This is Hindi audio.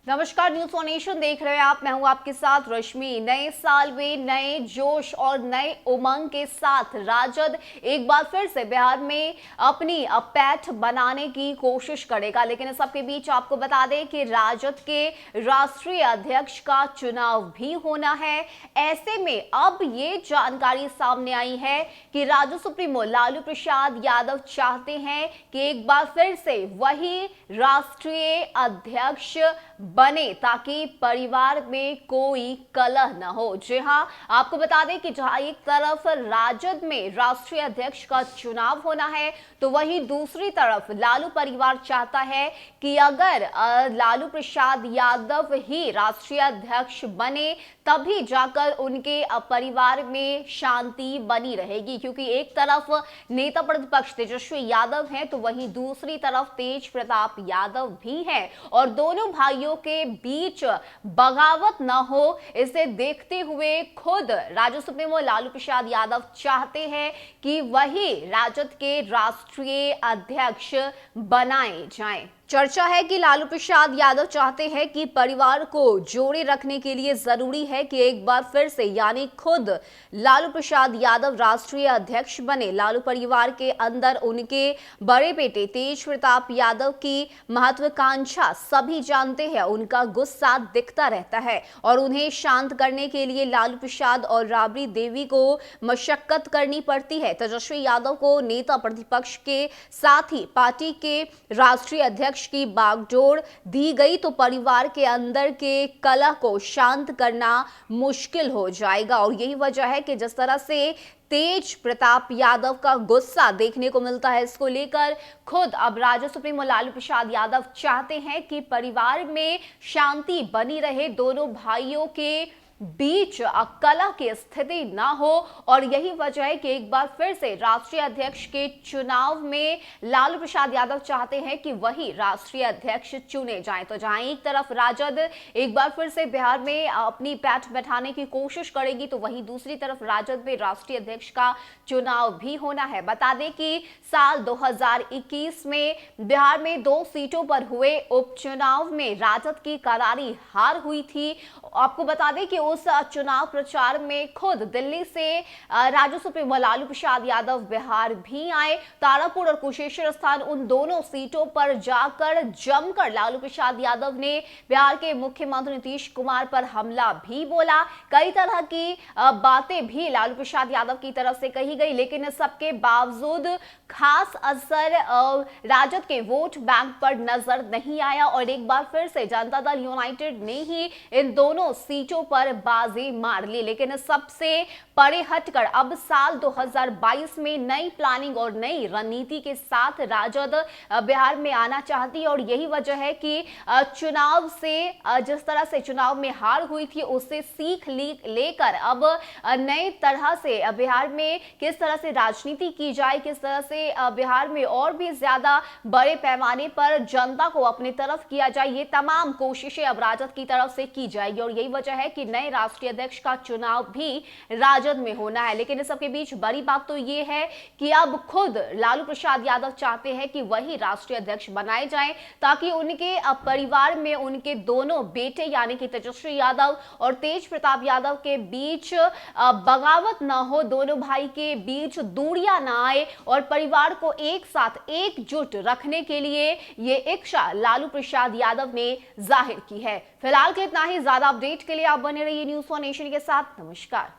नमस्कार, न्यूज फॉर नेशन देख रहे हैं आप। मैं हूं आपके साथ रश्मि। नए साल में नए जोश और नए उमंग के साथ राजद एक बार फिर से बिहार में अपनी पैठ बनाने की कोशिश करेगा, लेकिन इस सबके बीच आपको बता दें कि राजद के राष्ट्रीय अध्यक्ष का चुनाव भी होना है। ऐसे में अब ये जानकारी सामने आई है कि राजद सुप्रीमो लालू प्रसाद यादव चाहते हैं कि एक बार फिर से वही राष्ट्रीय अध्यक्ष बने ताकि परिवार में कोई कलह न हो। जी हां, आपको बता दें कि जहां एक तरफ राजद में राष्ट्रीय अध्यक्ष का चुनाव होना है, तो वहीं दूसरी तरफ लालू परिवार चाहता है कि अगर लालू प्रसाद यादव ही राष्ट्रीय अध्यक्ष बने तभी जाकर उनके परिवार में शांति बनी रहेगी, क्योंकि एक तरफ नेता प्रतिपक्ष तेजस्वी यादव हैं तो वहीं दूसरी तरफ तेज प्रताप यादव भी हैं और दोनों भाइयों के बीच बगावत न हो, इसे देखते हुए खुद राजद सुप्रीमो लालू प्रसाद यादव चाहते हैं कि वही राजद के राष्ट्रीय अध्यक्ष बनाए जाएं। चर्चा है कि लालू प्रसाद यादव चाहते हैं कि परिवार को जोड़े रखने के लिए जरूरी है कि एक बार फिर से यानी खुद लालू प्रसाद यादव राष्ट्रीय अध्यक्ष बने। लालू परिवार के अंदर उनके बड़े बेटे तेज प्रताप यादव की महत्वाकांक्षा सभी जानते हैं, उनका गुस्सा दिखता रहता है और उन्हें शांत करने के लिए लालू प्रसाद और राबड़ी देवी को मशक्कत करनी पड़ती है। तेजस्वी यादव को नेता प्रतिपक्ष के साथ ही पार्टी के राष्ट्रीय अध्यक्ष की बागडोर दी गई तो परिवार के अंदर के कलह को शांत करना मुश्किल हो जाएगा। और यही वजह है कि जिस तरह से तेज प्रताप यादव का गुस्सा देखने को मिलता है, इसको लेकर खुद अब राजद सुप्रीमो लालू प्रसाद यादव चाहते हैं कि परिवार में शांति बनी रहे, दोनों भाइयों के बीच कलह की स्थिति ना हो। और यही वजह है कि एक बार फिर से राष्ट्रीय अध्यक्ष के चुनाव में लालू प्रसाद यादव चाहते हैं कि वही राष्ट्रीय अध्यक्ष चुने जाएं। तो जहां एक तरफ राजद एक बार फिर से बिहार में अपनी पैठ बैठाने की कोशिश करेगी, तो वहीं दूसरी तरफ राजद में राष्ट्रीय अध्यक्ष का चुनाव भी होना है। बता दें कि साल 2021 में बिहार में 2 सीटों पर हुए उपचुनाव में राजद की करारी हार हुई थी। आपको बता दें कि उस चुनाव प्रचार में खुद दिल्ली से राजद सुप्रीमो लालू प्रसाद यादव बिहार भी आए। तारापुर और कुशेश्वर स्थान, उन दोनों सीटों पर जाकर जमकर लालू प्रसाद यादव ने बिहार के मुख्यमंत्री नीतीश कुमार पर हमला भी बोला। कई तरह की बातें भी लालू प्रसाद यादव की तरफ से कही गई, लेकिन सबके बावजूद खास असर राजद के वोट बैंक पर नजर नहीं आया और एक बार फिर से जनता दल यूनाइटेड ने ही इन दोनों सीटों पर बाजी मार ली। लेकिन सबसे परे हटकर अब साल 2022 में नई प्लानिंग और नई रणनीति के साथ राजद बिहार में आना चाहती है और यही वजह है कि चुनाव से जिस तरह से चुनाव में हार हुई थी उससे सीख लेकर अब नए तरह से बिहार में किस तरह से राजनीति की जाए, किस तरह से बिहार में और भी ज्यादा बड़े पैमाने पर जनता को अपनी तरफ किया जाए, ये तमाम कोशिशें अब राजद की तरफ से की जाएगी। और यही वजह है कि नए राष्ट्रीय अध्यक्ष का चुनाव भी राजद में होना है। लेकिन इस सबके बीच बड़ी बात तो ये है कि अब खुद लालू प्रसाद यादव चाहते हैं कि वही राष्ट्रीय अध्यक्ष बनाए जाएं ताकि उनके परिवार में उनके दोनों बेटे यानी कि तेजस्वी यादव और तेज प्रताप यादव के बीच बगावत ना हो, दोनों भाई के बीच दूरियां ना आए और परिवार को एक साथ एकजुट रखने के लिए ये इच्छा लालू प्रसाद यादव ने जाहिर की है। फिलहाल के इतना ही। ज्यादा अपडेट के लिए आप बने रहिए न्यूज फॉर नेशन के साथ। नमस्कार।